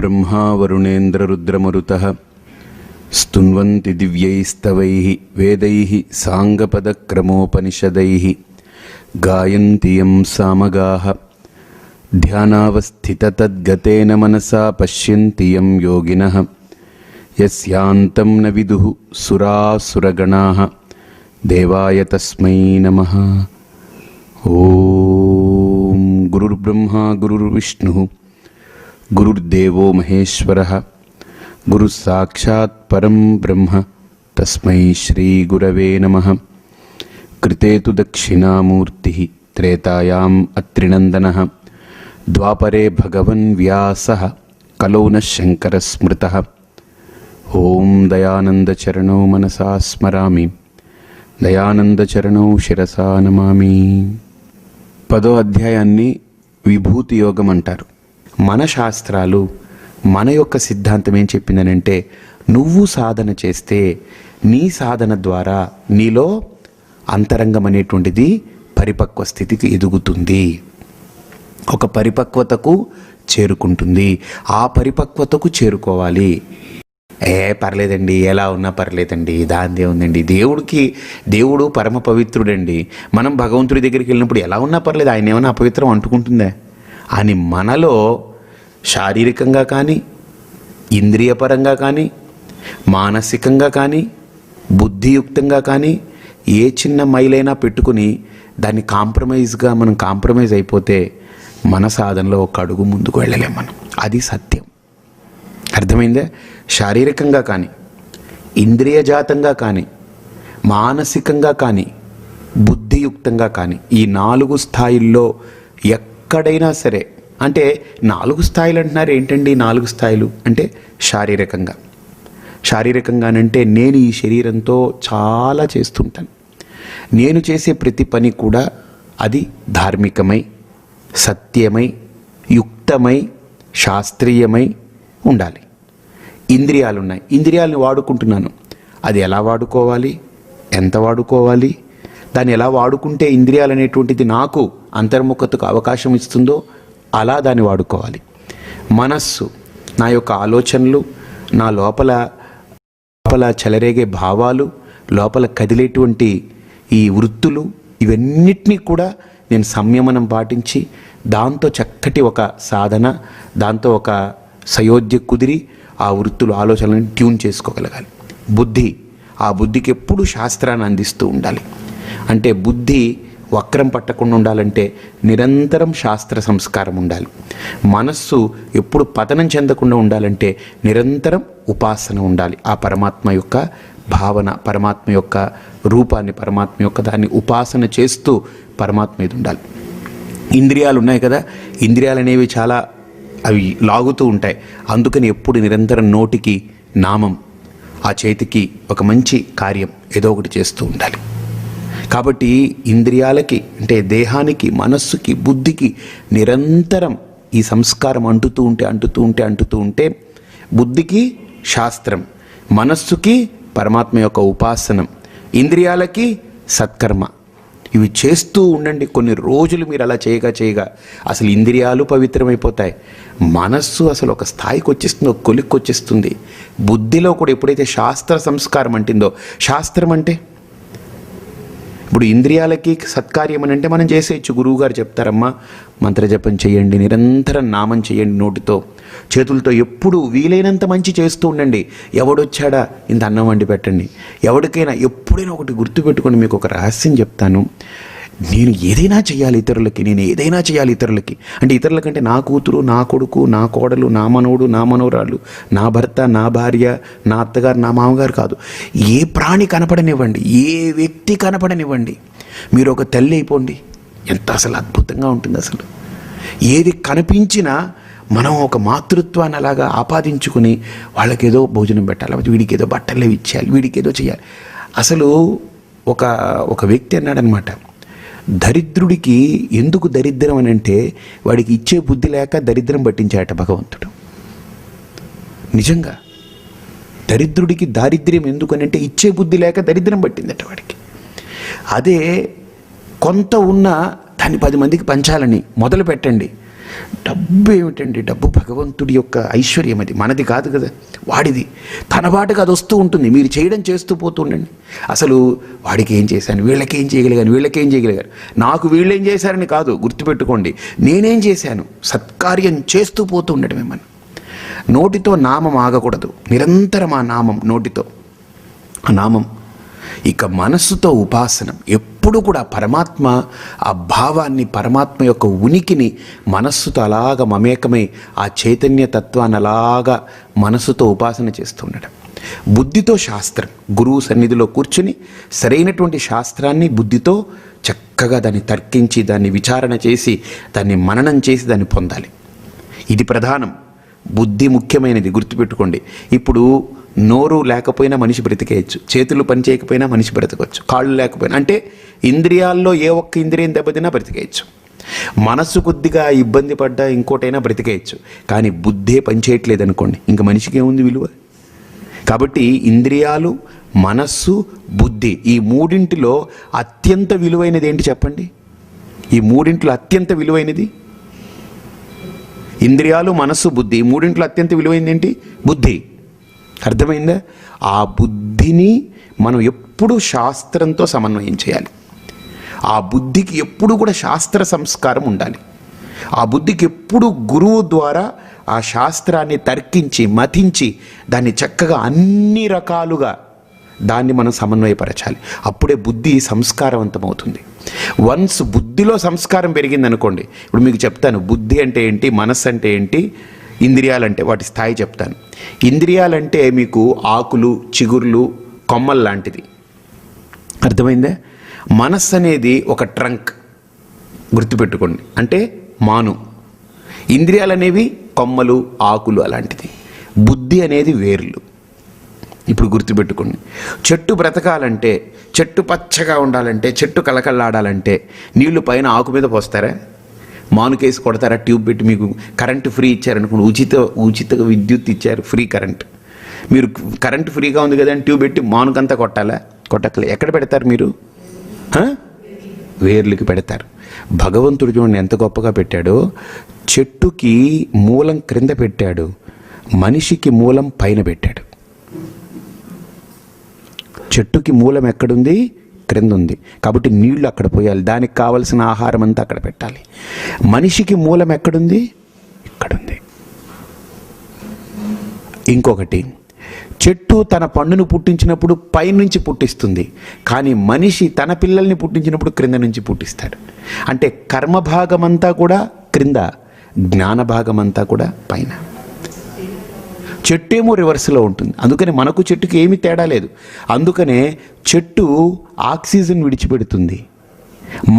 ब्रह्मा वरुणेन्द्ररुद्रमरुतः स्तुन्वन्ति दिव्यैस्तवैः वेदैः साङ्गपदक्रमोपनिषदैः गायन्ति यं सामगाः ध्यानावस्थिततद्गतेन मनसा पश्यन्ति यं योगिनः यस्यान्तं न विदुः सुरासुरगणाः देवाय तस्मै नमः। ओम गुरुर्ब्रह्मा गुरुर्विष्णुः गुरुर्देवो महेश्वरः गुरुसाक्षात् परं ब्रह्म तस्मै श्री गुरवे नमः। कृते तु दक्षिणामूर्तिः त्रेतायाम् अत्रिनन्दनः द्वापरे भगवन् व्यासः कलौ न शङ्करस्मृतः। ओम दयानन्दचरणौ मनसा स्मरामि दयानन्दचरणौ శిరసా నమామి। 10వ అధ్యాయాన్ని విభూతి యోగం అంటారు. మన శాస్త్రాలు మన యొక్క సిద్ధాంతం ఏం చెప్పిందనంటే, నువ్వు సాధన చేస్తే నీ సాధన ద్వారా నీలో అంతరంగం అనేటువంటిది పరిపక్వ స్థితికి ఎదుగుతుంది, ఒక పరిపక్వతకు చేరుకుంటుంది. ఆ పరిపక్వతకు చేరుకోవాలి. పర్లేదండి, ఎలా ఉన్నా పర్లేదండి, దాందే ఉందండి, దేవుడు పరమ పవిత్రుడండి, మనం భగవంతుడి దగ్గరికి వెళ్ళినప్పుడు ఎలా ఉన్నా పర్లేదు, ఆయన ఏమైనా అపవిత్రం అంటుకుంటుందా అని మనలో శారీరకంగా కానీ ఇంద్రియపరంగా కానీ మానసికంగా కానీ బుద్ధియుక్తంగా కానీ ఏ చిన్న మైలైనా పెట్టుకుని దాన్ని మనం కాంప్రమైజ్ అయిపోతే మన సాధనలో ఒక అడుగు ముందుకు వెళ్ళలేం మనం. అది సత్యం. అర్థమైందే? శారీరకంగా కానీ ఇంద్రియజాతంగా కానీ మానసికంగా కానీ బుద్ధియుక్తంగా కానీ ఈ 4 స్థాయిల్లో ఎక్కడైనా సరే, అంటే 4 స్థాయిలు అంటున్నారు ఏంటండి? 4 స్థాయిలు అంటే శారీరకంగానంటే నేను ఈ శరీరంతో చాలా చేస్తుంటాను. నేను చేసే ప్రతి పని కూడా అది ధార్మికమై సత్యమై యుక్తమై శాస్త్రీయమై ఉండాలి. ఇంద్రియాలు ఉన్నాయి, ఇంద్రియాలను వాడుకుంటున్నాను, అది ఎలా వాడుకోవాలి, ఎంత వాడుకోవాలి, దాన్ని ఎలా వాడుకుంటే ఇంద్రియాలు అనేటువంటిది నాకు అంతర్ముఖతకు అవకాశం ఇస్తుందో అలా దాన్ని వాడుకోవాలి. మనస్సు, నా యొక్క ఆలోచనలు, నా లోపల చెలరేగే భావాలు, లోపల కదిలేటువంటి ఈ వృత్తులు, ఇవన్నిటినీ కూడా నేను సంయమనం పాటించి దాంతో చక్కటి ఒక సాధన, దాంతో ఒక సయోధ్య కుదిరి ఆ వృత్తులు ఆలోచనలను ట్యూన్ చేసుకోగలగాలి. ఆ బుద్ధికి ఎప్పుడు శాస్త్రాన్ని అందిస్తూ ఉండాలి. అంటే బుద్ధి వక్రం పట్టకుండా ఉండాలంటే నిరంతరం శాస్త్ర సంస్కారం ఉండాలి. మనస్సు ఎప్పుడు పతనం చెందకుండా ఉండాలంటే నిరంతరం ఉపాసన ఉండాలి. ఆ పరమాత్మ యొక్క భావన, పరమాత్మ యొక్క రూపాన్ని, పరమాత్మ యొక్క దాన్ని ఉపాసన చేస్తూ పరమాత్మ మీద ఉండాలి. ఇంద్రియాలు ఉన్నాయి కదా, ఇంద్రియాలు అనేవి చాలా అవి లాగుతూ ఉంటాయి. అందుకని ఎప్పుడు నిరంతరం నోటికి నామం, ఆ చేతికి ఒక మంచి కార్యం ఏదో ఒకటి చేస్తూ ఉండాలి. కాబట్టి ఇంద్రియాలకి అంటే దేహానికి, మనస్సుకి, బుద్ధికి నిరంతరం ఈ సంస్కారం అంటుతూ ఉంటే బుద్ధికి శాస్త్రం, మనస్సుకి పరమాత్మ యొక్క ఉపాసనం, ఇంద్రియాలకి సత్కర్మ, ఇవి చేస్తూ ఉండండి. కొన్ని రోజులు మీరు అలా చేయగా అసలు ఇంద్రియాలు పవిత్రమైపోతాయి. మనస్సు అసలు ఒక స్థాయికి వచ్చేస్తుందో, ఒక కొలిక్కి వచ్చేస్తుంది. బుద్ధిలో కూడా ఎప్పుడైతే శాస్త్ర సంస్కారం అంటిందో, శాస్త్రం అంటే ఇప్పుడు ఇంద్రియాలకి సత్కార్యం అని అంటే మనం చేసేయచ్చు. గురువుగారు చెప్తారమ్మా, మంత్రజపం చేయండి, నిరంతరం నామం చేయండి, నోటితో చేతులతో ఎప్పుడు వీలైనంత మంచి చేస్తూ ఉండండి. ఎవడొచ్చాడా ఇంత అన్నం వండి పెట్టండి. ఎవరికైనా ఎప్పుడైనా ఒకటి గుర్తుపెట్టుకొని, మీకు ఒక రహస్యం చెప్తాను. నేను ఏదైనా చేయాలి ఇతరులకి, అంటే ఇతరులకంటే నా కూతురు, నా కొడుకు, నా కోడలు, నా మనవడు, నా మనవరాలు, నా భర్త, నా భార్య, నా అత్తగారు, నా మామగారు కాదు. ఏ ప్రాణి కనపడనివ్వండి, ఏ వ్యక్తి కనపడనివ్వండి, మీరు ఒక తల్లి అయిపోండి. ఎంత అసలు అద్భుతంగా ఉంటుంది. అసలు ఏది కనిపించినా మనం ఒక మాతృత్వాన్ని అలాగా ఆపాదించుకుని వాళ్ళకేదో భోజనం పెట్టాలి, వీడికి ఏదో బట్టలు ఇచ్చేయాలి, వీడికి ఏదో చేయాలి. అసలు ఒక వ్యక్తి అన్నాడనమాట, దరిద్రుడికి ఎందుకు దరిద్రం అని అంటే వాడికి ఇచ్చే బుద్ధి లేక దరిద్రం పట్టించాట భగవంతుడు. నిజంగా దరిద్రుడికి దారిద్ర్యం ఎందుకని అంటే ఇచ్చే బుద్ధి లేక దరిద్రం పట్టిందట వాడికి. అదే కొంత ఉన్న దాన్ని 10 మందికి పంచాలని మొదలు పెట్టండి, డబ్బు ఏమిటండి? డబ్బు భగవంతుడి యొక్క ఐశ్వర్యం, అది మనది కాదు కదా, వాడిది. తన బాటకు అది వస్తూ ఉంటుంది, మీరు చేయడం చేస్తూ పోతూ ఉండండి. అసలు వాడికి ఏం చేశాను, వీళ్ళకేం చేయగలిగాను, వీళ్ళకేం చేయగలిగాను, నాకు వీళ్ళేం చేశారని కాదు, గుర్తుపెట్టుకోండి, నేనేం చేశాను, సత్కార్యం చేస్తూ పోతూ ఉండటమే మనం. నోటితో నామం ఆగకూడదు, నిరంతరం ఆ నామం నోటితో, ఆ నామం. ఇక మనస్సుతో ఉపాసనం, ఎప్పుడు కూడా పరమాత్మ ఆ భావాన్ని, పరమాత్మ యొక్క ఉనికిని మనస్సుతో అలాగ మమేకమై ఆ చైతన్య తత్వాన్ని అలాగా మనస్సుతో ఉపాసన చేస్తూ ఉండడం. బుద్ధితో శాస్త్రం, గురువు సన్నిధిలో కూర్చుని సరైనటువంటి శాస్త్రాన్ని బుద్ధితో చక్కగా దాన్ని తర్కించి, దాన్ని విచారణ చేసి, దాన్ని మననం చేసి దాన్ని పొందాలి. ఇది ప్రధానం. బుద్ధి ముఖ్యమైనది, గుర్తుపెట్టుకోండి. ఇప్పుడు నోరు లేకపోయినా మనిషి బ్రతికేయచ్చు, చేతులు పని చేయకపోయినా మనిషి బ్రతకవచ్చు, కాళ్ళు లేకపోయినా, అంటే ఇంద్రియాల్లో ఏ ఒక్క ఇంద్రియం దెబ్బతినా బ్రతికేయచ్చు. మనస్సు కొద్దిగా ఇబ్బంది పడ్డా ఇంకోటైనా బ్రతికేయచ్చు. కానీ బుద్ధే పనిచేయట్లేదు అనుకోండి, ఇంకా మనిషికి ఏముంది విలువ? కాబట్టి ఇంద్రియాలు, మనస్సు, బుద్ధి, ఈ మూడింటిలో అత్యంత విలువైనది ఏంటి చెప్పండి? ఈ మూడింటిలో అత్యంత విలువైనది ఇంద్రియాలు, మనస్సు, బుద్ధి. ఈ మూడింటిలో అత్యంత విలువైనది ఏంటి? బుద్ధి. అర్థమైందా? ఆ బుద్ధిని మనం ఎప్పుడు శాస్త్రంతో సమన్వయం చేయాలి. ఆ బుద్ధికి ఎప్పుడు కూడా శాస్త్ర సంస్కారం ఉండాలి. ఆ బుద్ధికి ఎప్పుడు గురువు ద్వారా ఆ శాస్త్రాన్ని తర్కించి, మథించి, దాన్ని చక్కగా అన్ని రకాలుగా దాన్ని మనం సమన్వయపరచాలి. అప్పుడే బుద్ధి సంస్కారవంతమవుతుంది. వన్స్ బుద్ధిలో సంస్కారం పెరిగిందనుకోండి, ఇప్పుడు మీకు చెప్తాను బుద్ధి అంటే ఏంటి, మనస్సు అంటే ఏంటి, ఇంద్రియాలంటే వాటి స్థాయి చెప్తాను. ఇంద్రియాలంటే మీకు ఆకులు, చిగుర్లు, కొమ్మలు లాంటిది. అర్థమైందా? మనస్సు అనేది ఒక ట్రంక్, గుర్తుపెట్టుకోండి, అంటే మాను. ఇంద్రియాలు అనేవి కొమ్మలు, ఆకులు అలాంటిది. బుద్ధి అనేది వేర్లు. ఇప్పుడు గుర్తుపెట్టుకోండి, చెట్టు బ్రతకాలంటే, చెట్టు పచ్చగా ఉండాలంటే, చెట్టు కలకల్లాడాలంటే నీళ్లు పైన ఆకు మీద పోస్తారా? మానుకేసి కొడతారా? ట్యూబ్ పెట్టి మీకు కరెంటు ఫ్రీ ఇచ్చారనుకోండి, ఉచిత విద్యుత్ ఇచ్చారు, ఫ్రీ కరెంట్. మీరు కరెంటు ఫ్రీగా ఉంది కదా అని ట్యూబ్ పెట్టి మానుకంతా కొట్టాలా? కొట్టక్కలే. ఎక్కడ పెడతారు మీరు? వేర్లకి పెడతారు. భగవంతుడు చూడండి ఎంత గొప్పగా పెట్టాడో. చెట్టుకి మూలం క్రింద పెట్టాడు, మనిషికి మూలం పైన పెట్టాడు. చెట్టుకి మూలం ఎక్కడుంది? క్రింద ఉంది. కాబట్టి నీళ్లు అక్కడ పోయాలి, దానికి కావలసిన ఆహారం అంతా అక్కడ పెట్టాలి. మనిషికి మూలం ఎక్కడుంది? ఇక్కడుంది. ఇంకొకటి, చెట్టు తన పండును పుట్టించినప్పుడు పైనుంచి పుట్టిస్తుంది, కానీ మనిషి తన పిల్లల్ని పుట్టించినప్పుడు క్రింద నుంచి పుట్టిస్తాడు. అంటే కర్మభాగమంతా కూడా క్రింద, జ్ఞానభాగమంతా కూడా పైన. చెట్టేమో రివర్స్లో ఉంటుంది. అందుకని మనకు చెట్టుకి ఏమీ తేడా లేదు. అందుకనే చెట్టు ఆక్సిజన్ విడిచిపెడుతుంది,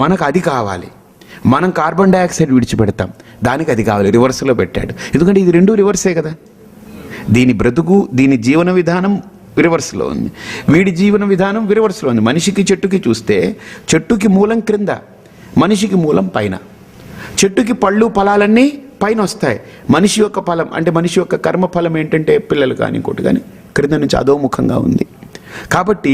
మనకు అది కావాలి. మనం కార్బన్ డైఆక్సైడ్ విడిచిపెడతాం, దానికి అది కావాలి. రివర్స్లో పెట్టాడు. ఎందుకంటే ఇది రెండు రివర్సే కదా. దీని బ్రతుకు, దీని జీవన విధానం రివర్స్లో ఉంది, వీడి జీవన విధానం రివర్స్లో ఉంది. మనిషికి చెట్టుకి చూస్తే చెట్టుకి మూలం క్రింద, మనిషికి మూలం పైన. చెట్టుకి పళ్ళు ఫలాలన్నీ పైన వస్తాయి. మనిషి యొక్క ఫలం అంటే మనిషి యొక్క కర్మ ఫలం ఏంటంటే పిల్లలు కానీ ఇంకోటి కానీ క్రింద నుంచి అధోముఖంగా ఉంది. కాబట్టి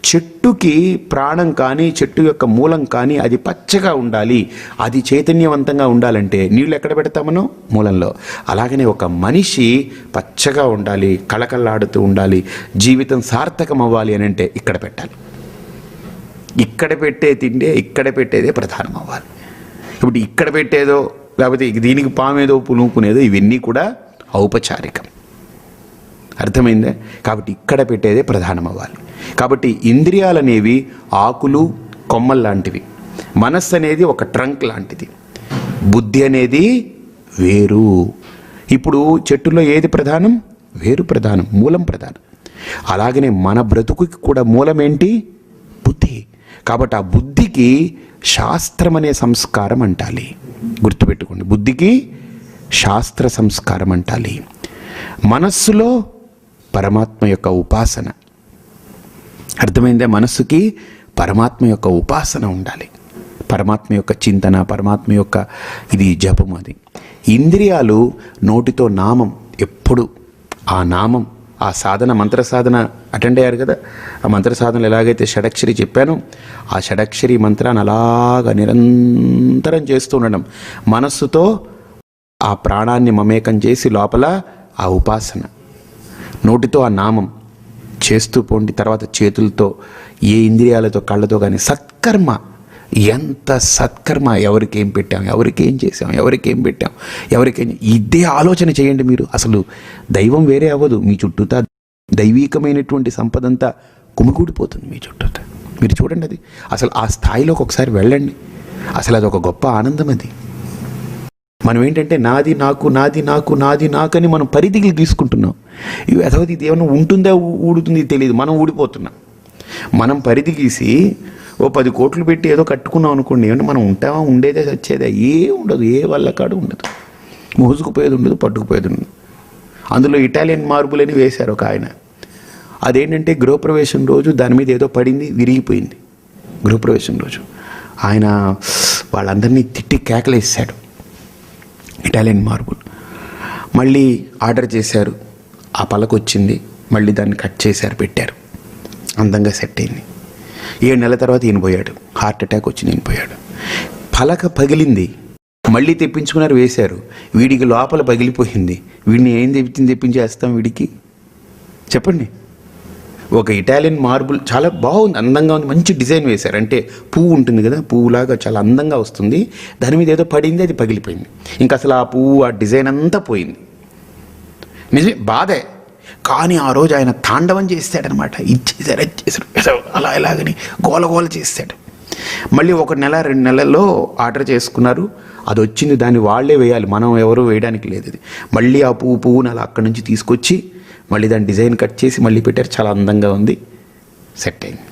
చెట్టుకి ప్రాణం కానీ, చెట్టు యొక్క మూలం కానీ అది పచ్చగా ఉండాలి, అది చైతన్యవంతంగా ఉండాలంటే నీళ్ళు ఎక్కడ పెడతాం మనం? మూలంలో. అలాగనే ఒక మనిషి పచ్చగా ఉండాలి, కళకళలాడుతూ ఉండాలి, జీవితం సార్థకం అవ్వాలి అని అంటే ఇక్కడ పెట్టాలి. ఇక్కడ పెట్టే తిండే, ఇక్కడ పెట్టేదే ప్రధానం అవ్వాలి. ఇప్పుడు ఇక్కడ పెట్టేదో, లేకపోతే దీనికి పామేదో పులుపుకునేదో, ఇవన్నీ కూడా ఔపచారికం. అర్థమైందే? కాబట్టి ఇక్కడ పెట్టేదే ప్రధానం అవ్వాలి. కాబట్టి ఇంద్రియాలు అనేవి ఆకులు, కొమ్మలు లాంటివి. మనస్సు అనేది ఒక ట్రంక్ లాంటిది. బుద్ధి అనేది వేరు. ఇప్పుడు చెట్టులో ఏది ప్రధానం? వేరు ప్రధానం, మూలం ప్రధానం. అలాగనే మన బ్రతుకుకి కూడా మూలం ఏంటి? బుద్ధి. కాబట్టి ఆ బుద్ధికి శాస్త్రం అనే సంస్కారం అంటాలి. గుర్తుపెట్టుకోండి, బుద్ధికి శాస్త్ర సంస్కారం అంటాలి. మనస్సులో పరమాత్మ యొక్క ఉపాసన. అర్థమైందే? మనస్సుకి పరమాత్మ యొక్క ఉపాసన ఉండాలి, పరమాత్మ యొక్క చింతన, పరమాత్మ యొక్క ఇది జపం. అది ఇంద్రియాలు నోటితో నామం, ఎప్పుడు ఆ నామం, ఆ సాధన, మంత్ర సాధన అటెండ్ అయ్యారు కదా. ఆ మంత్ర సాధనలు ఎలాగైతే షడక్షరి చెప్పానో, ఆ షడక్షరి మంత్రాన్ని అలాగా నిరంతరం చేస్తూ ఉండడం, మనస్సుతో ఆ ప్రాణాన్ని మమేకం చేసి లోపల ఆ ఉపాసన, నోటితో ఆ నామం చేస్తూ పోండి. తర్వాత చేతులతో, ఏ ఇంద్రియాలతో, కళ్ళతో కానీ సత్కర్మ. ఎంత సత్కర్మ! ఎవరికేం పెట్టాం, ఎవరికేం చేసాం, ఎవరికేం పెట్టాం, ఎవరికేం, ఇదే ఆలోచన చేయండి మీరు. అసలు దైవం వేరే అవ్వదు. మీ చుట్టూతా దైవీకమైనటువంటి సంపదంతా కుమికూడిపోతుంది మీ చుట్టూతా. మీరు చూడండి, అది అసలు ఆ స్థాయిలోకి ఒకసారి వెళ్ళండి. అసలు అది ఒక గొప్ప ఆనందం. అది మనం ఏంటంటే నాది నాకు, నాది నాకు, నాది నాకు అని మనం పరిధికి తీసుకుంటున్నాం. ఇవి అసలు ఇది ఏమైనా ఉంటుందా, ఊడుతుంది తెలియదు, మనం ఊడిపోతున్నాం. మనం పరిధి గీసి ఓ 10 కోట్లు పెట్టి ఏదో కట్టుకున్నాం అనుకోండి, ఏమంటే మనం ఉంటామా, ఉండేదే వచ్చేదే ఏ ఉండదు, ఏ వల్ల కాడు ఉండదు, మోసుకుపోయేది ఉండదు, పట్టుకుపోయేది ఉండదు. అందులో ఇటాలియన్ మార్బుల్ అని వేశారు ఒక ఆయన. అదేంటంటే గృహప్రవేశం రోజు దాని మీద ఏదో పడింది, విరిగిపోయింది. గృహప్రవేశం రోజు ఆయన వాళ్ళందరినీ తిట్టి కేకలేసాడు. ఇటాలియన్ మార్బుల్ మళ్ళీ ఆర్డర్ చేశారు, ఆ పలక వచ్చింది, మళ్ళీ దాన్ని కట్ చేశారు, పెట్టారు, అందంగా సెట్ అయింది. 7 నెలల తర్వాత ఈయన పోయాడు, హార్ట్ అటాక్ వచ్చి నేను పోయాడు. పలక పగిలింది, మళ్ళీ తెప్పించుకున్నారు, వేశారు, వీడికి లోపల పగిలిపోయింది. వీడిని ఏం తెప్పించేస్తాం వీడికి, చెప్పండి. ఒక ఇటాలియన్ మార్బుల్ చాలా బాగుంది, అందంగా ఉంది, మంచి డిజైన్ వేశారు. అంటే పువ్వు ఉంటుంది కదా, పువ్వులాగా చాలా అందంగా వస్తుంది. దాని మీద ఏదో పడింది, అది పగిలిపోయింది. ఇంకా అసలు ఆ పువ్వు, ఆ డిజైన్ అంతా పోయింది. నిజమే, బాధే. కానీ ఆ రోజు ఆయన తాండవం చేస్తాడనమాట. ఇచ్చేసారు అలా ఎలాగని గోలగోల చేస్తాడు. మళ్ళీ 1 నెల 2 నెలల్లో ఆర్డర్ చేసుకున్నారు, అది వచ్చింది, దాన్ని వాళ్ళే వేయాలి, మనం ఎవరు వేయడానికి లేదు. అది మళ్ళీ ఆ పువ్వుని అలా అక్కడి నుంచి తీసుకొచ్చి మళ్ళీ దాని డిజైన్ కట్ చేసి మళ్ళీ పెట్టారు. చాలా అందంగా ఉంది, సెట్ అయింది.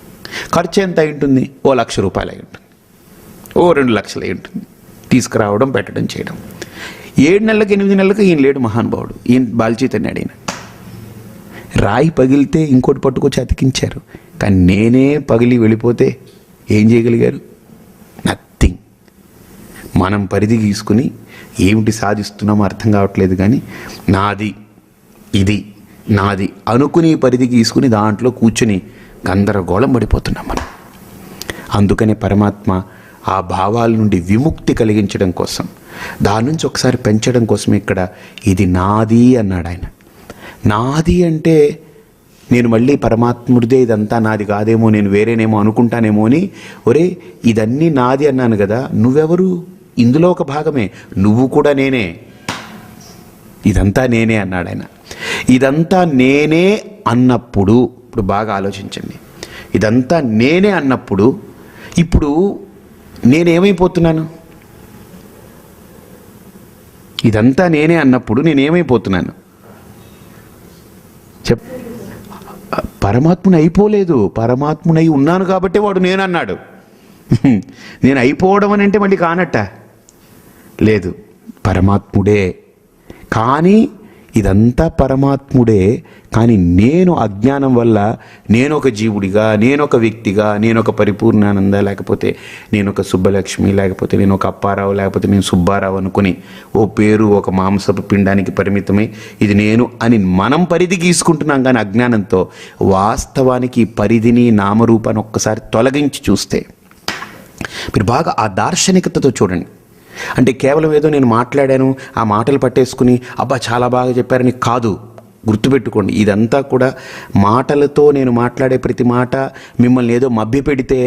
ఖర్చు ఎంత అయి ఉంటుంది? ఓ 1,00,000 రూపాయలు అయి ఉంటుంది, ఓ 2 లక్షలు అయి ఉంటుంది. తీసుకురావడం, పెట్టడం, చేయడం. 7 నెలలకు 8 నెలలకు ఈయన లేడు మహానుభావుడు, ఈయన బాల్చీతన్నాడు. ఈయన రాయి పగిలితే ఇంకోటి పట్టుకొచ్చి అతికించారు. కానీ నేనే పగిలి వెళ్ళిపోతే ఏం చేయగలిగారు? నథింగ్. మనం పరిధి గీసుకుని ఏమిటి సాధిస్తున్నామో అర్థం కావట్లేదు. కానీ నాది, ఇది నాది అనుకుని పరిధి గీసుకుని దాంట్లో కూర్చుని గందరగోళం పడిపోతున్నాం మనం. అందుకనే పరమాత్మ ఆ భావాల నుండి విముక్తి కలిగించడం కోసం, దాని నుంచి ఒకసారి పెంచడం కోసం ఇక్కడ ఇది నాది అన్నాడు ఆయన. నాది అంటే నేను మళ్ళీ పరమాత్ముడిదే, ఇదంతా నాది కాదేమో, నేను వేరేనేమో అనుకుంటానేమో అని. ఒరే, ఇదన్నీ నాది అన్నాను కదా, నువ్వెవరు? ఇందులో ఒక భాగమే, నువ్వు కూడా నేనే, ఇదంతా నేనే అన్నాడు ఆయన. ఇదంతా నేనే అన్నప్పుడు, ఇప్పుడు బాగా ఆలోచించండి, ఇదంతా నేనే అన్నప్పుడు ఇప్పుడు నేనేమైపోతున్నాను? ఇదంతా నేనే అన్నప్పుడు నేనేమైపోతున్నాను? పరమాత్ముని అయిపోలేదు, పరమాత్మునై ఉన్నాను కాబట్టి వాడు నేను అన్నాడు. నేను అయిపోవడం అని అంటే మళ్ళీ కానట్ట లేదు, పరమాత్ముడే. కానీ ఇదంతా పరమాత్ముడే. కానీ నేను అజ్ఞానం వల్ల నేను ఒక జీవుడిగా, నేను ఒక వ్యక్తిగా, నేను ఒక పరిపూర్ణానంద, లేకపోతే నేను ఒక సుబ్బలక్ష్మి, లేకపోతే నేను ఒక అప్పారావు, లేకపోతే నేను సుబ్బారావు అనుకుని ఓ పేరు, ఒక మాంసపు పిండానికి పరిమితమై ఇది నేను అని మనం పరిధి గీసుకుంటున్నాం. కానీ అజ్ఞానంతో వాస్తవానికి పరిధిని, నామరూపాన్ని ఒక్కసారి తొలగించి చూస్తే, మీరు బాగా ఆ దార్శనికతతో చూడండి. అంటే కేవలం ఏదో నేను మాట్లాడాను, ఆ మాటలు పట్టేసుకుని అబ్బా చాలా బాగా చెప్పారని కాదు. గుర్తుపెట్టుకోండి, ఇదంతా కూడా మాటలతో, నేను మాట్లాడే ప్రతి మాట మిమ్మల్ని ఏదో మభ్యపెడితే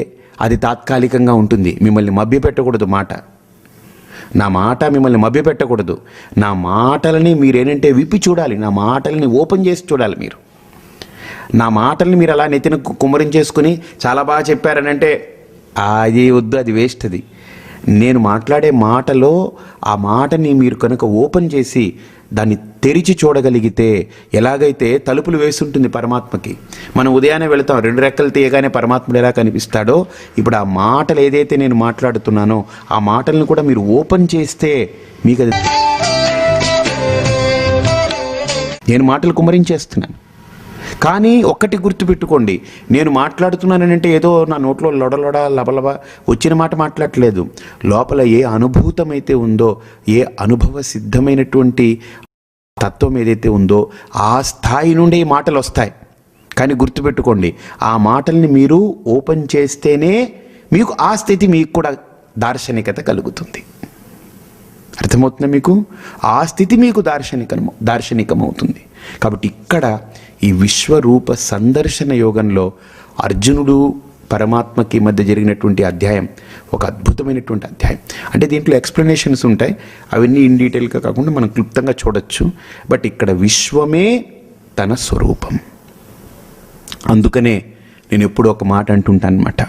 అది తాత్కాలికంగా ఉంటుంది. మిమ్మల్ని మభ్యపెట్టకూడదు మాట. నా మాట మిమ్మల్ని మభ్యపెట్టకూడదు. నా మాటలని మీరేంటంటే విప్పి చూడాలి, నా మాటలని ఓపెన్ చేసి చూడాలి. మీరు నా మాటల్ని మీరు అలా నెత్తిన కుమ్మరించేసుకుని చాలా బాగా చెప్పారని అంటే అది వద్దు, అది వేస్ట్. అది నేను మాట్లాడే మాటలో ఆ మాటని మీరు కనుక ఓపెన్ చేసి దాన్ని తెరిచి చూడగలిగితే, ఎలాగైతే తలుపులు వేసుంటుంది పరమాత్మకి, మనం ఉదయాన్నే వెళతాం, 2 రెక్కలు తీయగానే పరమాత్ముడు ఎలా కనిపిస్తాడో, ఇప్పుడు ఆ మాటలు ఏదైతే నేను మాట్లాడుతున్నానో ఆ మాటలను కూడా మీరు ఓపెన్ చేస్తే మీకు అది, నేను మాటలు కుమ్మరించేస్తున్నాను. కానీ ఒక్కటి గుర్తుపెట్టుకోండి, నేను మాట్లాడుతున్నానంటే ఏదో నా నోట్లో లొడలొడ లబలబ వచ్చిన మాట మాట్లాడట్లేదు. లోపల ఏ అనుభూతం అయితే ఉందో, ఏ అనుభవ సిద్ధమైనటువంటి తత్వం ఏదైతే ఉందో ఆ స్థాయి నుండి ఈ మాటలు వస్తాయి. కానీ గుర్తుపెట్టుకోండి, ఆ మాటల్ని మీరు ఓపెన్ చేస్తేనే మీకు ఆ స్థితి, మీకు కూడా దార్శనికత కలుగుతుంది. అర్థమవుతుందా మీకు? ఆ స్థితి మీకు దార్శనికమవుతుంది. కాబట్టి ఇక్కడ ఈ విశ్వరూప సందర్శన యోగంలో అర్జునుడు పరమాత్మకి మధ్య జరిగినటువంటి అధ్యాయం ఒక అద్భుతమైనటువంటి అధ్యాయం. అంటే దీంట్లో ఎక్స్ప్లెనేషన్స్ ఉంటాయి, అవన్నీ ఇన్ డీటెయిల్గా కాకుండా మనం క్లుప్తంగా చూడొచ్చు. బట్ ఇక్కడ విశ్వమే తన స్వరూపం. అందుకనే నేను ఎప్పుడూ ఒక మాట అంటుంటాను అనమాట,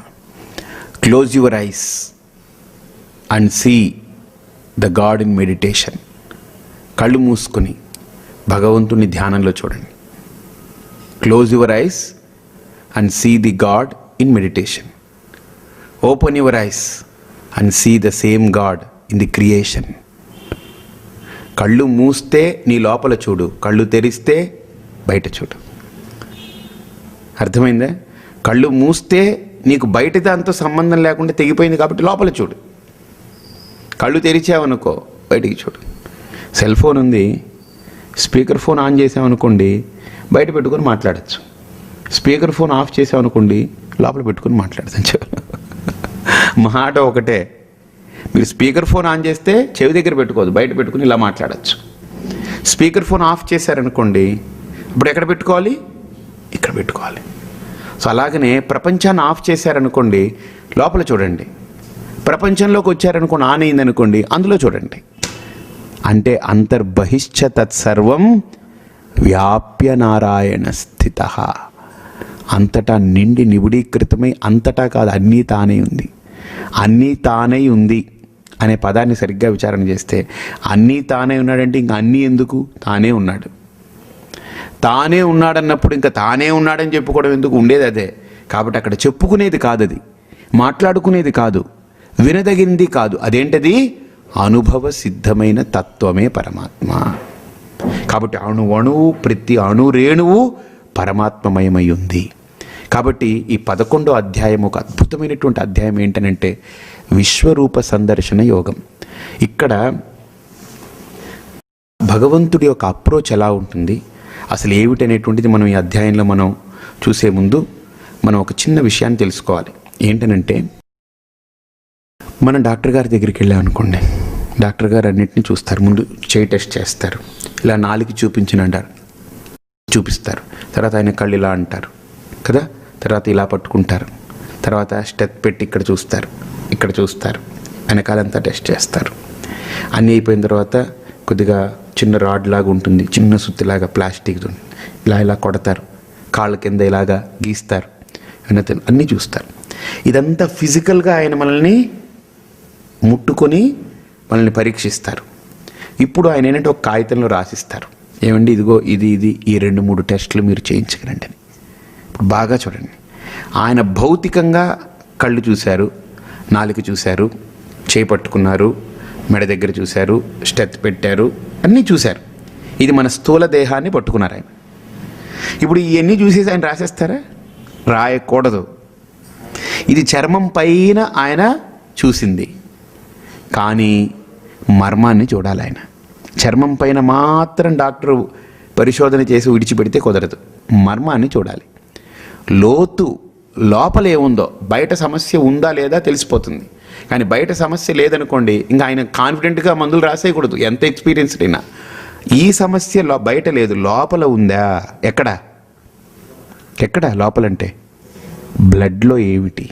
close your eyes and see the god in meditation. కళ్ళు మూసుకొని భగవంతుని ధ్యానంలో చూడండి. Close your eyes and see the god in meditation. Open your eyes and see the same god in the creation. కళ్ళు మూస్తే నీ లోపల చూడు, కళ్ళు తెరిస్తే బయట చూడు. అర్థమైందా? కళ్ళు మూస్తే నీకు బయట దాంతో సంబంధం లేకుండా తెగిపోయింది కాబట్టి లోపల చూడు. కళ్ళు తెరిచావనుకో బయటికి చూడు. సెల్ ఫోన్ ఉంది, స్పీకర్ ఫోన్ ఆన్ చేసామనుకోండి బయట పెట్టుకొని మాట్లాడచ్చు. స్పీకర్ ఫోన్ ఆఫ్ చేసామనుకోండి లోపల పెట్టుకొని మాట్లాడచ్చు. మాట ఒకటే. మీరు స్పీకర్ ఫోన్ ఆన్ చేస్తే చెవి దగ్గర పెట్టుకోవద్దు, బయట పెట్టుకుని ఇలా మాట్లాడచ్చు. స్పీకర్ ఫోన్ ఆఫ్ చేశారనుకోండి ఇప్పుడు ఎక్కడ పెట్టుకోవాలి? ఇక్కడ పెట్టుకోవాలి. సో అలాగనే ప్రపంచాన్ని ఆఫ్ చేశారనుకోండి లోపల చూడండి. ప్రపంచంలోకి వచ్చారనుకోండి, ఆన్ అయిందనుకోండి అందులో చూడండి. అంటే అంతర్బహిశ్చ తత్సర్వం వ్యాప్య నారాయణ స్థిత. అంతటా నిండి నిబుడీకృతమై, అంతటా కాదు అన్నీ తానే ఉంది. అన్నీ తానై ఉంది అనే పదాన్ని సరిగ్గా విచారణ చేస్తే అన్నీ తానే ఉన్నాడంటే ఇంకా అన్నీ ఎందుకు? తానే ఉన్నాడు. తానే ఉన్నాడన్నప్పుడు ఇంకా తానే ఉన్నాడని చెప్పుకోవడం ఎందుకు? ఉండేది అదే. కాబట్టి అక్కడ చెప్పుకునేది కాదు, అది మాట్లాడుకునేది కాదు, వినదగింది కాదు. అదేంటది? అనుభవ సిద్ధమైన తత్వమే పరమాత్మ. కాబట్టి అణువణువు, ప్రతి అణురేణువు పరమాత్మమయమై ఉంది. కాబట్టి ఈ 11వ అధ్యాయం ఒక అద్భుతమైనటువంటి అధ్యాయం. ఏంటనంటే విశ్వరూప సందర్శన యోగం. ఇక్కడ భగవంతుడి యొక్క అప్రోచ్ ఎలా ఉంటుంది, అసలు ఏమిటనేటువంటిది మనం ఈ అధ్యాయంలో మనం చూసే ముందు మనం ఒక చిన్న విషయాన్ని తెలుసుకోవాలి. ఏంటనంటే మనం డాక్టర్ గారి దగ్గరికి వెళ్ళామనుకోండి, డాక్టర్ గారు అన్నింటినీ చూస్తారు. ముందు చేయి టెస్ట్ చేస్తారు, ఇలా నాలుగు చూపిస్తారు. తర్వాత ఆయన కళ్ళు ఇలా అంటారు కదా, తర్వాత ఇలా పట్టుకుంటారు, తర్వాత స్టెత్ పెట్టి ఇక్కడ చూస్తారు, వెనకాలంతా టెస్ట్ చేస్తారు. అన్నీ అయిపోయిన తర్వాత కొద్దిగా చిన్న రాడ్ లాగా ఉంటుంది, చిన్న సుత్తిలాగా ప్లాస్టిక్ ఇలా కొడతారు, కాళ్ళ కింద ఇలాగా గీస్తారు, అన్నీ చూస్తారు. ఇదంతా ఫిజికల్గా ఆయన మనల్ని ముట్టుకొని మనల్ని పరీక్షిస్తారు. ఇప్పుడు ఆయన ఏంటంటే ఒక కాగితంలో రాసిస్తారు, ఏమండి ఇదిగో ఇది ఈ 2-3 టెస్టులు మీరు చేయించగలండి అని. ఇప్పుడు బాగా చూడండి, ఆయన భౌతికంగా కళ్ళు చూశారు, నాలుక చూశారు, చేయి పట్టుకున్నారు, మెడ దగ్గర చూశారు, స్టెత్ పెట్టారు, అన్నీ చూశారు. ఇది మన స్థూల దేహాన్ని పట్టుకున్నారు ఆయన. ఇప్పుడు ఇవన్నీ చూసేసి ఆయన రాసేస్తారా? రాయకూడదు. ఇది చర్మం పైన ఆయన చూసింది, కానీ మర్మాన్ని చూడాలి ఆయన. చర్మం పైన మాత్రం డాక్టరు పరిశోధన చేసి విడిచిపెడితే కుదరదు, మర్మాన్ని చూడాలి. లోపల ఏముందో, బయట సమస్య ఉందా లేదా తెలిసిపోతుంది. కానీ బయట సమస్య లేదనుకోండి ఇంకా ఆయన కాన్ఫిడెంట్గా మందులు రాసేయకూడదు, ఎంత ఎక్స్పీరియన్స్డ్ అయినా. ఈ సమస్య బయట లేదు, లోపల ఉందా? ఎక్కడ లోపలంటే బ్లడ్లో ఏమిటి?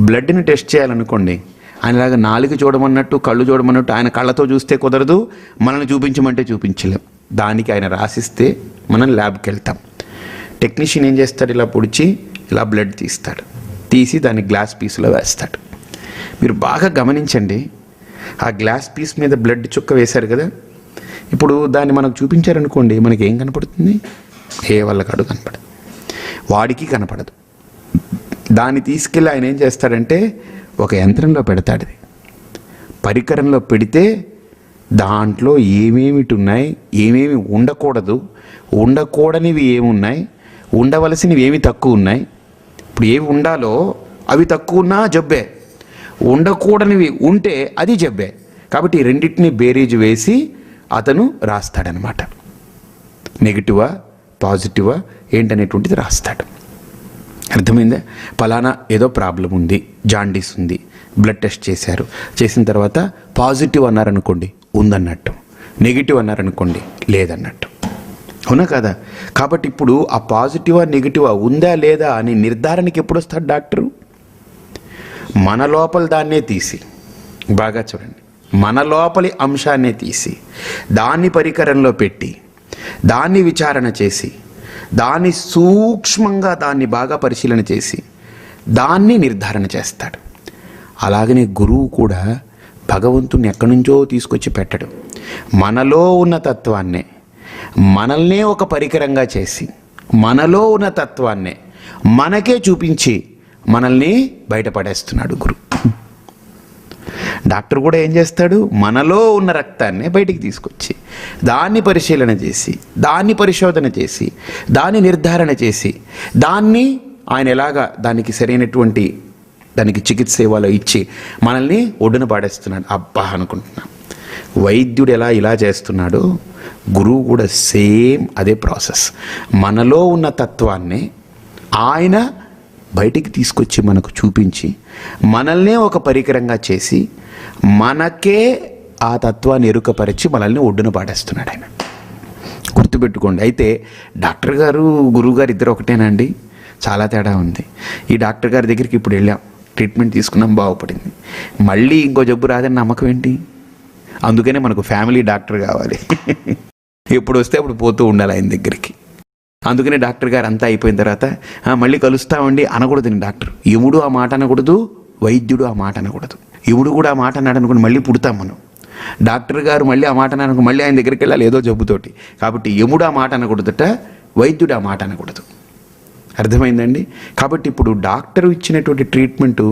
బ్లడ్ని టెస్ట్ చేయాలనుకోండి, ఆయనలాగా నాలుగు చూడమన్నట్టు, కళ్ళు చూడమన్నట్టు ఆయన కళ్ళతో చూస్తే కుదరదు, మనల్ని చూపించమంటే చూపించలేం. దానికి ఆయన రాసిస్తే మనం ల్యాబ్కి వెళ్తాం. టెక్నీషియన్ ఏం చేస్తాడు? ఇలా పొడిచి ఇలా బ్లడ్ తీసి దాన్ని గ్లాస్ పీస్లో వేస్తాడు. మీరు బాగా గమనించండి, ఆ గ్లాస్ పీస్ మీద బ్లడ్ చుక్క వేశారు కదా, ఇప్పుడు దాన్ని మనకు చూపించారనుకోండి, మనకి ఏం కనపడుతుంది? ఏ వాళ్ళకాడు కనపడదు, వాడికి కనపడదు. దాన్ని తీసుకెళ్ళి ఆయన ఏం చేస్తాడంటే ఒక యంత్రంలో పెడతాడు. పరికరంలో పెడితే దాంట్లో ఏమేమిటి ఉన్నాయి, ఏమేమి ఉండకూడదు, ఉండకూడనివి ఏమున్నాయి, ఉండవలసినవి ఏమి తక్కువ ఉన్నాయి. ఇప్పుడు ఏవి ఉండాలో అవి తక్కువ ఉన్నా జబ్బే, ఉండకూడనివి ఉంటే అది జబ్బే. కాబట్టి ఈ రెండింటిని బేరీజు వేసి అతను రాస్తాడనమాట. నెగిటివా పాజిటివా ఏంటనేటువంటిది రాస్తాడు. అర్థమైందా? ఫలానా ఏదో ప్రాబ్లం ఉంది, జాండీస్ ఉంది, బ్లడ్ టెస్ట్ చేసిన తర్వాత పాజిటివ్ అన్నారనుకోండి, ఉందన్నట్టు, నెగిటివ్ అన్నారనుకోండి లేదన్నట్టు. అవునా కదా? కాబట్టి ఇప్పుడు ఆ పాజిటివా నెగిటివా ఉందా లేదా అని నిర్ధారణకి ఎప్పుడు వస్తాడు డాక్టరు? మన లోపల దాన్నే తీసి, బాగా చూడండి, మన లోపలి అంశాన్నే తీసి దాన్ని పరికరంలో పెట్టి దాన్ని విచారణ చేసి దాన్ని సూక్ష్మంగా దాన్ని బాగా పరిశీలన చేసి దాన్ని నిర్ధారణ చేస్తాడు. అలాగనే గురువు కూడా భగవంతుని ఎక్కడి నుంచో తీసుకొచ్చి పెట్టడు. మనలో ఉన్న తత్వాన్నే మనల్నే ఒక పరికరంగా చేసి మనలో ఉన్న తత్వాన్నే మనకే చూపించి మనల్ని బయటపడేస్తున్నాడు గురువు. డాక్టర్ కూడా ఏం చేస్తాడు? మనలో ఉన్న రక్తాన్ని బయటికి తీసుకొచ్చి దాన్ని పరిశీలన చేసి దాన్ని పరిశోధన చేసి దాన్ని నిర్ధారణ చేసి దాన్ని ఆయన ఎలాగా దానికి సరైనటువంటి దానికి చికిత్స ఇవ్వాలో ఇచ్చి మనల్ని ఒడ్డున పాడేస్తున్నాడు. అబ్బా అనుకుంటున్నాం. వైద్యుడు ఎలా ఇలా చేస్తున్నాడో గురువు కూడా సేమ్ అదే ప్రాసెస్. మనలో ఉన్న తత్వాన్ని ఆయన బయటికి తీసుకొచ్చి మనకు చూపించి మనల్నే ఒక పరికరంగా చేసి మనకే ఆ తత్వాన్ని ఎరుకపరిచి మనల్ని ఒడ్డున పాడేస్తున్నాడు ఆయన. గుర్తుపెట్టుకోండి. అయితే డాక్టర్ గారు గురువు గారు ఇద్దరు ఒకటేనండి? చాలా తేడా ఉంది. ఈ డాక్టర్ గారి దగ్గరికి ఇప్పుడు వెళ్ళాం, ట్రీట్మెంట్ తీసుకున్నాం, బాగుపడింది. మళ్ళీ ఇంకో జబ్బు రాదని నమ్మకం ఏంటి? అందుకనే మనకు ఫ్యామిలీ డాక్టర్ కావాలి. ఎప్పుడు వస్తే అప్పుడు పోతూ ఉండాలి ఆయన దగ్గరికి. అందుకనే డాక్టర్ గారు అంతా అయిపోయిన తర్వాత మళ్ళీ కలుస్తామండి అనకూడదు. డాక్టర్ యముడు ఆ మాట అనకూడదు, వైద్యుడు ఆ మాట అనకూడదు. యముడు కూడా ఆ మాట అన్నాడు అనుకుని మళ్ళీ పుడతాం మనం. డాక్టర్ గారు మళ్ళీ ఆ మాట అన్నాడు మళ్ళీ ఆయన దగ్గరికి వెళ్ళాలి ఏదో జబ్బుతోటి. కాబట్టి యముడు ఆ మాట అనకూడదట, వైద్యుడు ఆ మాట అనకూడదు. అర్థమైందండి? కాబట్టి ఇప్పుడు డాక్టర్ ఇచ్చినటువంటి ట్రీట్మెంటు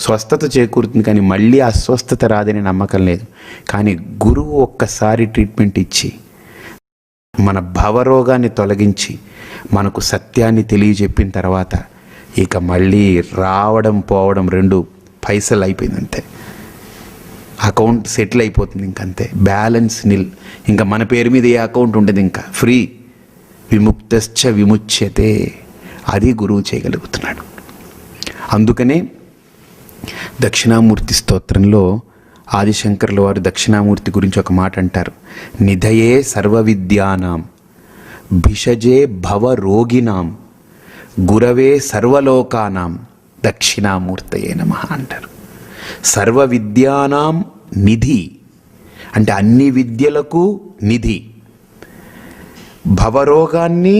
స్వస్థత చేకూరుతుంది, కానీ మళ్ళీ అస్వస్థత రాదని నమ్మకం లేదు. కానీ గురువు ఒక్కసారి ట్రీట్మెంట్ ఇచ్చి మన భవరోగాన్ని తొలగించి మనకు సత్యాన్ని తెలియజెప్పిన తర్వాత ఇక మళ్ళీ రావడం పోవడం రెండు పైసలు అయిపోయింది అంతే. అకౌంట్ సెటిల్ అయిపోతుంది ఇంకంతే, బ్యాలెన్స్ నిల్. ఇంకా మన పేరు మీద ఏ అకౌంట్ ఉండదు, ఇంకా ఫ్రీ. విముక్తశ్చ విముచ్యతే. అది గురువు చేయగలుగుతున్నాడు. అందుకనే దక్షిణామూర్తి స్తోత్రంలో ఆదిశంకర్ల వారు దక్షిణామూర్తి గురించి ఒక మాట అంటారు. నిధయే సర్వ విద్యానాం భిషజే భవ రోగినాం గురవే సర్వలోకానాం దక్షిణామూర్తయే నమః అంటారు. సర్వ విద్యానాం నిధి అంటే అన్ని విద్యలకు నిధి. భవరోగాన్ని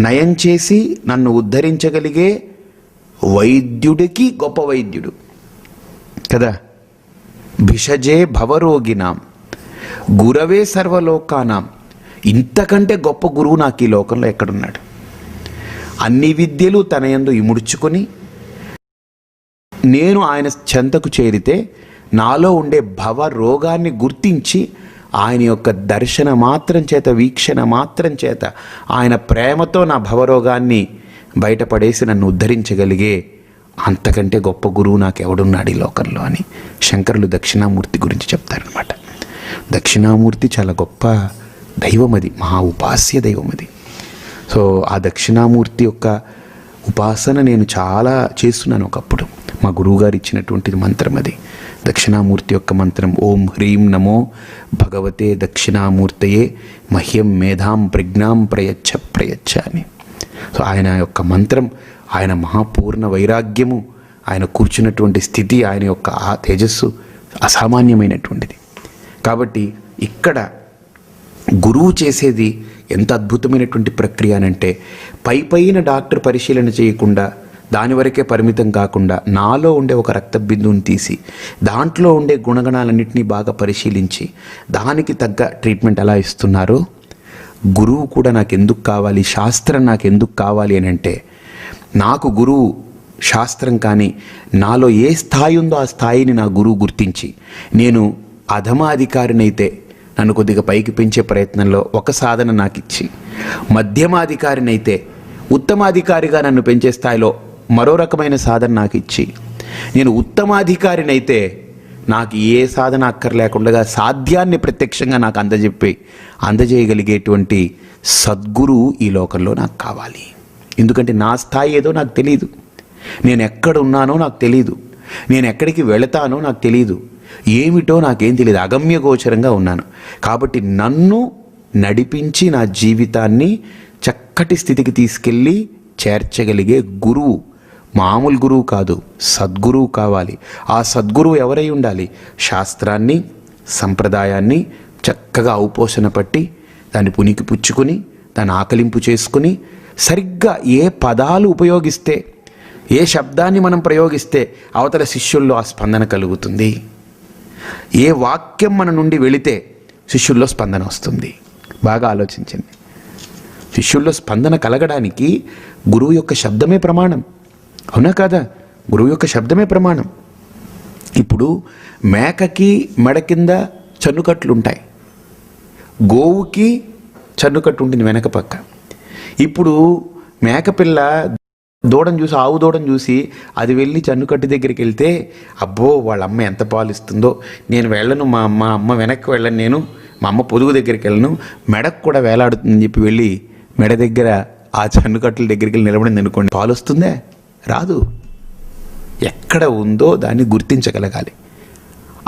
నయం చేసి నన్ను ఉద్ధరించగలిగే వైద్యుడికి గొప్ప వైద్యుడు కదా. భిషజే భవరోగినాం గురవే సర్వలోకానాం. ఇంతకంటే గొప్ప గురువు నాకు ఈ లోకంలో ఎక్కడున్నాడు? అన్ని విద్యలు తన యందు ఇముడ్చుకొని నేను ఆయన చెంతకు చేరితే నాలో ఉండే భవ రోగాన్ని గుర్తించి ఆయన యొక్క దర్శన మాత్రం చేత, వీక్షణ మాత్రం చేత, ఆయన ప్రేమతో నా భవరోగాన్ని బయటపడేసి నన్ను ఉద్ధరించగలిగే అంతకంటే గొప్ప గురువు నాకు ఎవడున్నాడు ఈ లోకంలో అని శంకరులు దక్షిణామూర్తి గురించి చెప్తారనమాట. దక్షిణామూర్తి చాలా గొప్ప దైవం, అది మహా ఉపాస్య దైవం అది. సో ఆ దక్షిణామూర్తి యొక్క ఉపాసన నేను చాలా చేస్తున్నాను ఒకప్పుడు. మా గురువుగారు ఇచ్చినటువంటిది మంత్రం అది, దక్షిణామూర్తి యొక్క మంత్రం. ఓం హ్రీం నమో భగవతే దక్షిణామూర్తయే మహ్యం మేధాం ప్రజ్ఞాం ప్రయచ్చ ప్రయచ్చ అని. సో ఆయన యొక్క మంత్రం, ఆయన మహాపూర్ణ వైరాగ్యము, ఆయన కూర్చున్నటువంటి స్థితి, ఆయన యొక్క ఆ తేజస్సు అసామాన్యమైనటువంటిది. కాబట్టి ఇక్కడ గురువు చేసేది ఎంత అద్భుతమైనటువంటి ప్రక్రియ అనంటే, పైన డాక్టర్ పరిశీలన చేయకుండా దాని వరకే పరిమితం కాకుండా నాలో ఉండే ఒక రక్త బిందువుని తీసి దాంట్లో ఉండే గుణగణాలన్నింటినీ బాగా పరిశీలించి దానికి తగ్గ ట్రీట్మెంట్ ఎలా ఇస్తున్నారో గురువు కూడా నాకు ఎందుకు కావాలి, శాస్త్రం నాకు ఎందుకు కావాలి అని అంటే, నాకు గురువు శాస్త్రం కానీ నాలో ఏ స్థాయి ఉందో ఆ స్థాయిని నా గురువు గుర్తించి, నేను అధమాధికారినైతే నన్ను కొద్దిగా పైకి పెంచే ప్రయత్నంలో ఒక సాధన నాకు ఇచ్చి, మధ్యమాధికారినైతే ఉత్తమాధికారిగా నన్ను పెంచే స్థాయిలో మరో రకమైన సాధన నాకు ఇచ్చి, నేను ఉత్తమాధికారినైతే నాకు ఏ సాధన అక్కర్లేకుండా సాధ్యాన్ని ప్రత్యక్షంగా నాకు అందజేయగలిగేటువంటి సద్గురువు ఈ లోకంలో నాకు కావాలి. ఎందుకంటే నా స్థాయి ఏదో నాకు తెలియదు, నేను ఎక్కడ ఉన్నానో నాకు తెలియదు, నేను ఎక్కడికి వెళతానో నాకు తెలియదు, ఏమిటో నాకేం తెలియదు, అగమ్య గోచరంగా ఉన్నాను. కాబట్టి నన్ను నడిపించి నా జీవితాన్ని చక్కటి స్థితికి తీసుకెళ్ళి చేర్చగలిగే గురువు, మామూలు గురువు కాదు, సద్గురువు కావాలి. ఆ సద్గురువు ఎవరై ఉండాలి? శాస్త్రాన్ని, సంప్రదాయాన్ని చక్కగా ఔపోసన పట్టి దాన్ని పునికి పుచ్చుకొని దాన్ని ఆకలింపు చేసుకుని సరిగ్గా ఏ పదాలు ఉపయోగిస్తే, ఏ శబ్దాన్ని మనం ప్రయోగిస్తే అవతల శిష్యుల్లో ఆ స్పందన కలుగుతుంది, ఏ వాక్యం మన నుండి వెళితే శిష్యుల్లో స్పందన వస్తుంది. బాగా ఆలోచించండి. శిష్యుల్లో స్పందన కలగడానికి గురువు యొక్క శబ్దమే ప్రమాణం, అవునా కాదా? గురువు యొక్క శబ్దమే ప్రమాణం. ఇప్పుడు మేకకి మెడ కింద చన్నుకట్లుంటాయి, గోవుకి చన్నుకట్టు ఉంటుంది వెనక పక్క. ఇప్పుడు మేకపిల్ల దూడను చూసి, ఆవు దూడను చూసి అది వెళ్ళి చన్నుకట్టు దగ్గరికి వెళ్తే, అబ్బో వాళ్ళ అమ్మ ఎంత పాలు ఇస్తుందో, నేను వెళ్ళను, మా అమ్మ వెనక్కి వెళ్ళను, నేను మా అమ్మ పొదుగు దగ్గరికి వెళ్ళను, మెడకు కూడా వేలాడుతుందని చెప్పి వెళ్ళి మెడ దగ్గర ఆ చన్నుకట్టుల దగ్గరికి వెళ్ళి నిలబడింది అనుకోండి, పాలు వస్తుందే? రాదు. ఎక్కడ ఉందో దాన్ని గుర్తించగలగాలి.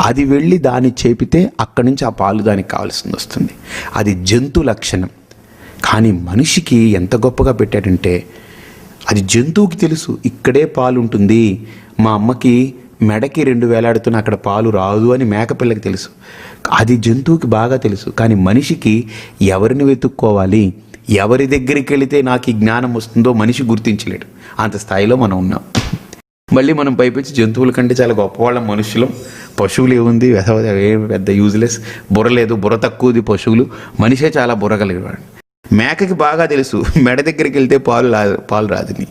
అది వెళ్ళి దాన్ని చేపితే అక్కడి నుంచి ఆ పాలు దానికి కావాల్సింది వస్తుంది. అది జంతు లక్షణం. కానీ మనిషికి ఎంత గొప్పగా పెట్టాడంటే, అది జంతువుకి తెలుసు ఇక్కడే పాలు ఉంటుంది, మా అమ్మకి మెడకి 2 వేలాడుతున్న అక్కడ పాలు రాదు అని మేకపిల్లకి తెలుసు. అది జంతువుకి బాగా తెలుసు. కానీ మనిషికి ఎవరిని వెతుక్కోవాలి, ఎవరి దగ్గరికి వెళితే నాకు ఈ జ్ఞానం వస్తుందో మనిషి గుర్తించలేడు. అంత స్థాయిలో మనం ఉన్నాం. మళ్ళీ మనం పైపించి జంతువుల కంటే చాలా గొప్పవాళ్ళం మనుషులం. పశువులు ఏముంది, ఏమి పెద్ద యూజ్లెస్, బుర్ర లేదు, బుర్ర తక్కువది పశువులు, మనిషే చాలా బుర్ర కలిగేవాడు. మేకకి బాగా తెలుసు మెడ దగ్గరికి వెళ్తే పాలు రాదని,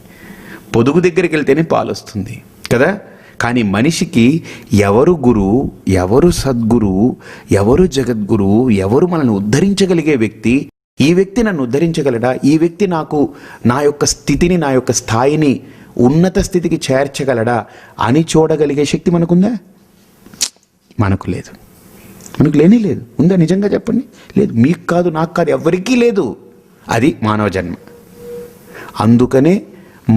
పొదుగు దగ్గరికి వెళ్తేనే పాలు వస్తుంది కదా. కానీ మనిషికి ఎవరు గురువు, ఎవరు సద్గురువు, ఎవరు జగద్గురువు, ఎవరు మనల్ని ఉద్ధరించగలిగే వ్యక్తి, ఈ వ్యక్తి నన్ను ఉద్ధరించగలడా, ఈ వ్యక్తి నాకు నా యొక్క స్థితిని, నా యొక్క స్థాయిని ఉన్నత స్థితికి చేర్చగలడా అని చూడగలిగే శక్తి మనకుందా? మనకు లేదు. మనకు లేనే లేదు. ఉందా? నిజంగా చెప్పండి. లేదు. మీకు కాదు, నాకు కాదు, ఎవరికీ లేదు. అది మానవ జన్మ. అందుకనే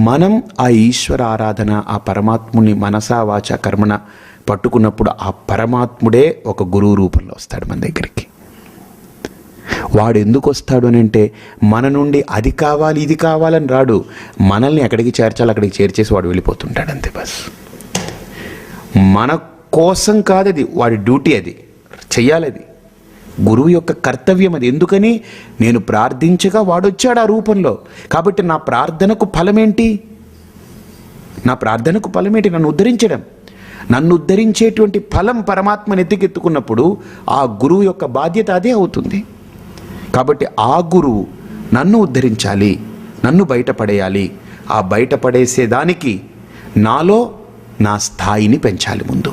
మనం ఆ ఈశ్వర ఆరాధన, ఆ పరమాత్ముని మనసా వాచ కర్మణ పట్టుకున్నప్పుడు ఆ పరమాత్ముడే ఒక గురువు రూపంలో వస్తాడు మన దగ్గరికి. వాడు ఎందుకు వస్తాడు అని అంటే, మన నుండి అది కావాలి ఇది కావాలని రాడు, మనల్ని ఎక్కడికి చేర్చాలి అక్కడికి చేర్చేసి వాడు వెళ్ళిపోతుంటాడు, అంతే. బస్ మన కోసం కాదు, అది వాడి డ్యూటీ, అది చెయ్యాలి, అది గురువు యొక్క కర్తవ్యం అది. ఎందుకని? నేను ప్రార్థించగా వాడొచ్చాడు ఆ రూపంలో. కాబట్టి నా ప్రార్థనకు ఫలమేంటి? నా ప్రార్థనకు ఫలమేంటి? నన్ను ఉద్ధరించడం. నన్ను ఉద్ధరించేటువంటి ఫలం పరమాత్మని ఎత్తుకెత్తుకున్నప్పుడు ఆ గురువు యొక్క బాధ్యత అదే అవుతుంది. కాబట్టి ఆ గురువు నన్ను ఉద్ధరించాలి, నన్ను బయటపడేయాలి. ఆ బయటపడేసేదానికి నాలో నా స్థాయిని పెంచాలి ముందు.